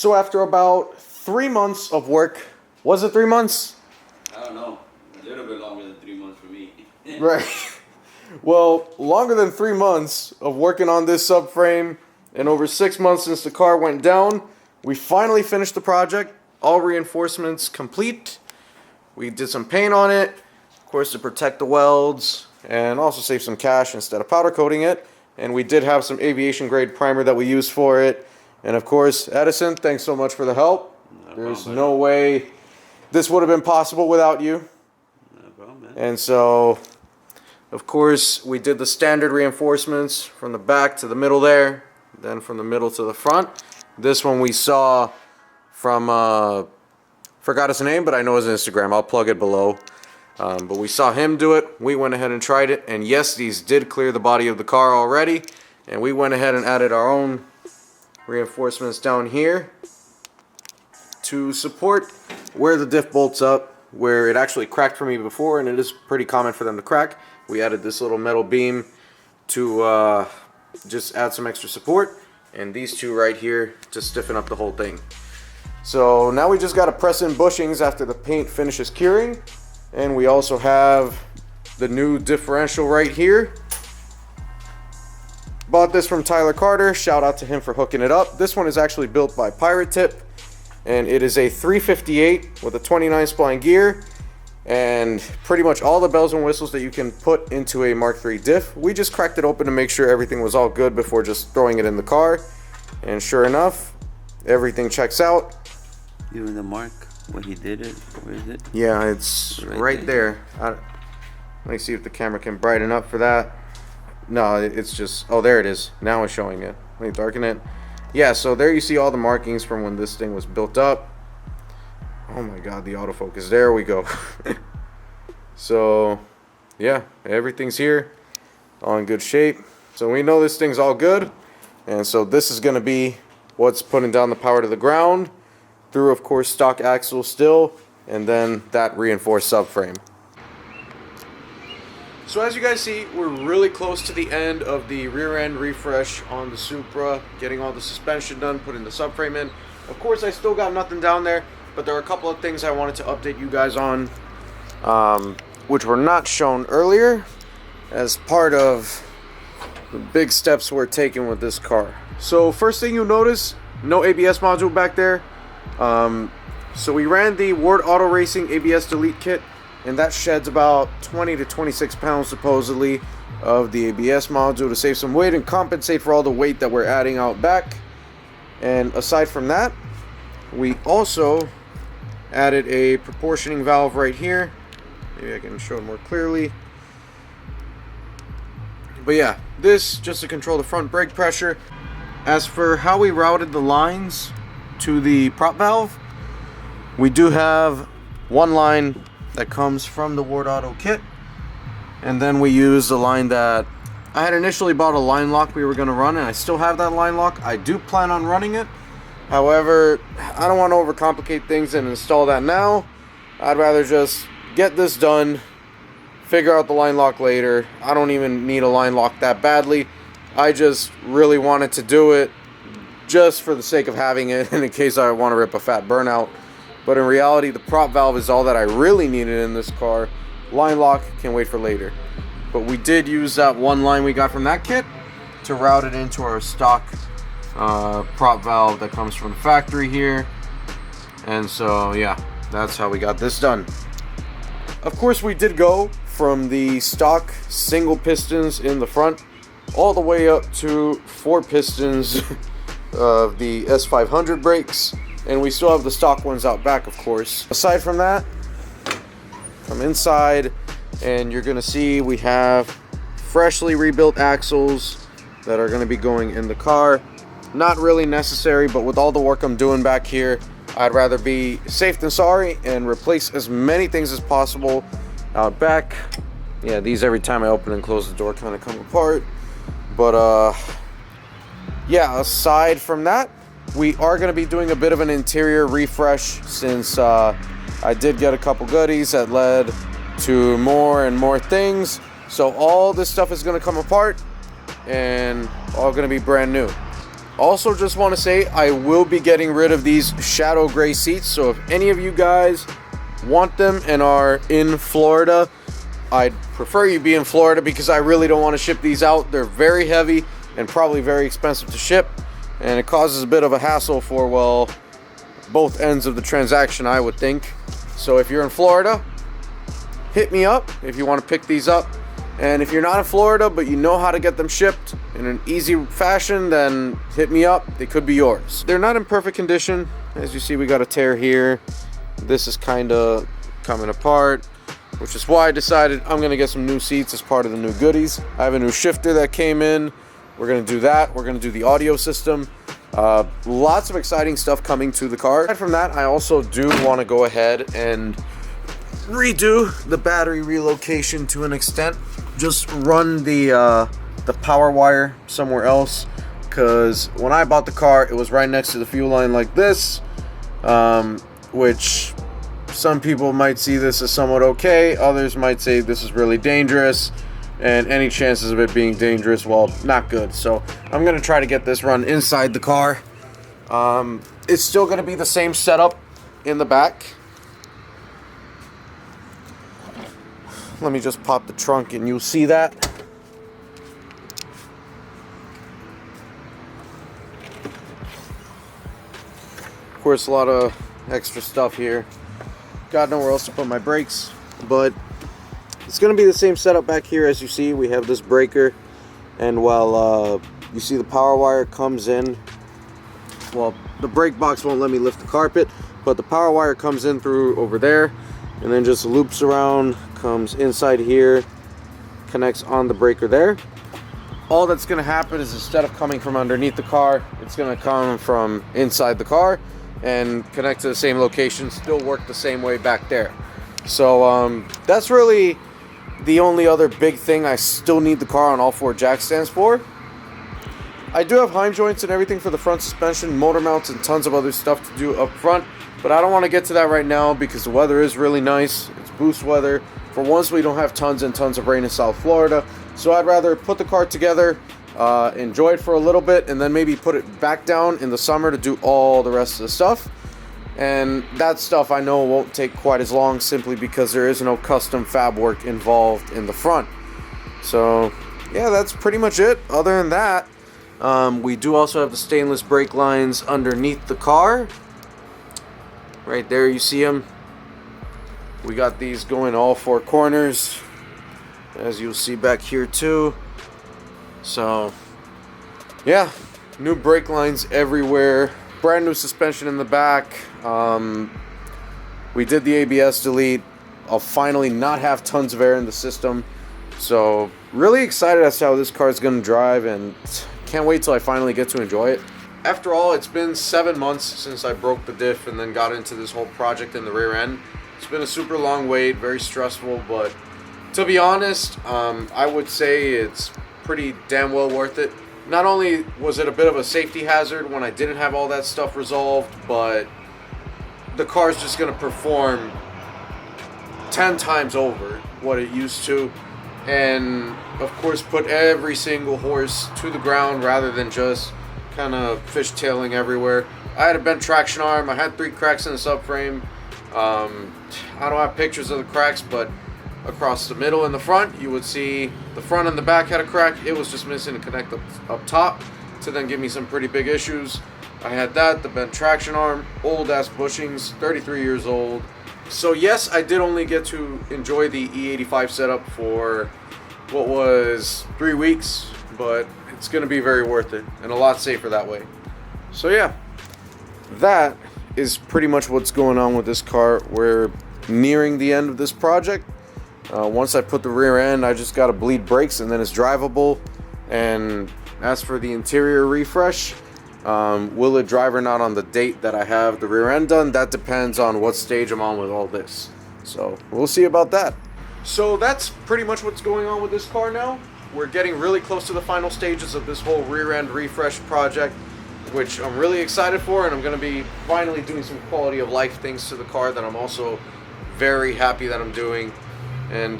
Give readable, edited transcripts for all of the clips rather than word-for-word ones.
So after about 3 months of work, was it 3 months? I don't know. A little bit longer than 3 months for me. Right. Well, longer than 3 months of working on this subframe and over 6 months since the car went down, we finally finished the project. All reinforcements complete. We did some paint on it, of course, to protect the welds and also save some cash instead of powder coating it. And we did have some aviation grade primer that we used for it. And of course, Edison, thanks so much for the help. There's no way this would have been possible without you. No problem, man. And so, of course, we did the standard reinforcements from the back to the middle there, then from the middle to the front. This one we saw from, forgot his name, but I know his Instagram. I'll plug it below. But we saw him do it. We went ahead and tried it. And yes, these did clear the body of the car already. And we went ahead and added our own reinforcements down here to support where the diff bolts up, where it actually cracked for me before, and it is pretty common for them to crack. We added this little metal beam to just add some extra support, and these two right here to stiffen up the whole thing. So now we just got to press in bushings after the paint finishes curing, and we also have the new differential right here. Bought this from Tyler Carter. Shout out to him for hooking it up. This one is actually built by Pirate Tip, and it is a 358 with a 29 spline gear and pretty much all the bells and whistles that you can put into a Mark III diff. We just cracked it open to make sure everything was all good before just throwing it in the car, and sure enough, everything checks out. Even the mark when he did it, where is it? Yeah, it's right there. Let me see if the camera can brighten up for that. No, it's just, oh, there it is. Now it's showing it. Let me darken it. Yeah, so there you see all the markings from when this thing was built up. Oh my god, the autofocus. There we go. So, yeah, everything's here. All in good shape. So we know this thing's all good. And so this is going to be what's putting down the power to the ground. Through, of course, stock axle still. And then that reinforced subframe. So as you guys see, we're really close to the end of the rear end refresh on the Supra, getting all the suspension done, putting the subframe in. Of course, I still got nothing down there, but there are a couple of things I wanted to update you guys on, which were not shown earlier as part of the big steps we're taking with this car. So first thing you'll notice, no ABS module back there. So we ran the Ward Auto Racing ABS Delete Kit, and that sheds about 20 to 26 pounds supposedly of the ABS module to save some weight and compensate for all the weight that we're adding out back. And aside from that, we also added a proportioning valve right here. Maybe I can show it more clearly. But yeah, this just to control the front brake pressure. As for how we routed the lines to the prop valve, we do have one line that comes from the Ward Auto kit, and then we use the line that I had initially bought a line lock we were going to run, and I still have that line lock. I do plan on running it. However, I don't want to overcomplicate things and install that now. I'd rather just get this done, figure out the line lock later. I don't even need a line lock that badly. I just really wanted to do it just for the sake of having it and in case I want to rip a fat burnout. But in reality, the prop valve is all that I really needed in this car. Line lock can wait for later. But we did use that one line we got from that kit to route it into our stock prop valve that comes from the factory here. And so, yeah, that's how we got this done. Of course, we did go from the stock single pistons in the front all the way up to 4 pistons of the S500 brakes. And we still have the stock ones out back, of course. Aside from that, from inside, and you're gonna see we have freshly rebuilt axles that are gonna be going in the car. Not really necessary, but with all the work I'm doing back here, I'd rather be safe than sorry and replace as many things as possible out back. Yeah, these every time I open and close the door kind of come apart. But yeah, aside from that, we are going to be doing a bit of an interior refresh since I did get a couple goodies that led to more and more things. So all this stuff is going to come apart and all going to be brand new. Also, just want to say I will be getting rid of these shadow gray seats. So if any of you guys want them and are in Florida, I'd prefer you be in Florida because I really don't want to ship these out. They're very heavy and probably very expensive to ship, and it causes a bit of a hassle for, well, both ends of the transaction, I would think. So if you're in Florida, hit me up if you want to pick these up. And if you're not in Florida but you know how to get them shipped in an easy fashion, then hit me up. They could be yours. They're not in perfect condition. As you see, we got a tear here. This is kind of coming apart, which is why I decided I'm going to get some new seats as part of the new goodies. I have a new shifter that came in. We're going to do that. We're going to do the audio system. Lots of exciting stuff coming to the car. Aside from that, I also do want to go ahead and redo the battery relocation to an extent. Just run the power wire somewhere else, because when I bought the car, it was right next to the fuel line like this, which some people might see this as somewhat okay. Others might say this is really dangerous, and any chances of it being dangerous, well, not good. So I'm going to try to get this run inside the car. It's still going to be the same setup in the back. Let me just pop the trunk and you'll see that. Of course, a lot of extra stuff here. Got nowhere else to put my brakes, but it's going to be the same setup back here. As you see, we have this breaker, and while you see the power wire comes in, well, the brake box won't let me lift the carpet, but the power wire comes in through over there and then just loops around, comes inside here, connects on the breaker there. All that's going to happen is, instead of coming from underneath the car, it's going to come from inside the car and connect to the same location, still work the same way back there. So that's really the only other big thing I still need the car on all four jack stands for. I do have Heim joints and everything for the front suspension, motor mounts, and tons of other stuff to do up front, but I don't want to get to that right now because the weather is really nice. It's boost weather. For once, we don't have tons and tons of rain in South Florida, so I'd rather put the car together, enjoy it for a little bit, and then maybe put it back down in the summer to do all the rest of the stuff. And that stuff I know won't take quite as long, simply because there is no custom fab work involved in the front. So yeah, that's pretty much it. Other than that, we do also have the stainless brake lines underneath the car. Right there, you see them. We got these going all four corners, as you'll see back here too. So yeah, new brake lines everywhere. Brand new suspension in the back. We did the ABS delete. I'll finally not have tons of air in the system. So really excited as to how this car is going to drive, and can't wait till I finally get to enjoy it. After all, it's been 7 months since I broke the diff and then got into this whole project in the rear end. It's been a super long wait, very stressful, but to be honest, I would say it's pretty damn well worth it. Not only was it a bit of a safety hazard when I didn't have all that stuff resolved, but the car's just going to perform 10 times over what it used to, and of course put every single horse to the ground rather than just kind of fishtailing everywhere. I had a bent traction arm. I had 3 cracks in the subframe. I don't have pictures of the cracks, but across the middle and the front, you would see the front and the back had a crack. It was just missing to connect up top to then give me some pretty big issues. I had that, the bent traction arm, old ass bushings, 33 years old. So yes, I did only get to enjoy the E85 setup for what was 3 weeks, but it's going to be very worth it and a lot safer that way. So yeah, that is pretty much what's going on with this car. We're nearing the end of this project. Once I put the rear end, I just got to bleed brakes and then it's drivable. And as for the interior refresh, will it drive or not on the date that I have the rear end done? That depends on what stage I'm on with all this. So we'll see about that. So that's pretty much what's going on with this car now. We're getting really close to the final stages of this whole rear end refresh project, which I'm really excited for, and I'm going to be finally doing some quality of life things to the car that I'm also very happy that I'm doing. And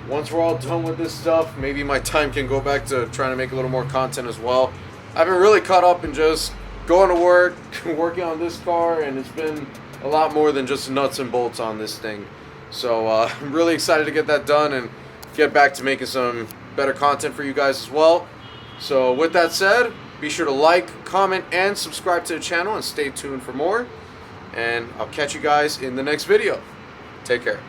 once we're all done with this stuff, maybe my time can go back to trying to make a little more content as well. I've been really caught up in just going to work, working on this car, and it's been a lot more than just nuts and bolts on this thing. So I'm really excited to get that done and get back to making some better content for you guys as well. So with that said, be sure to like, comment, and subscribe to the channel and stay tuned for more. And I'll catch you guys in the next video. Take care.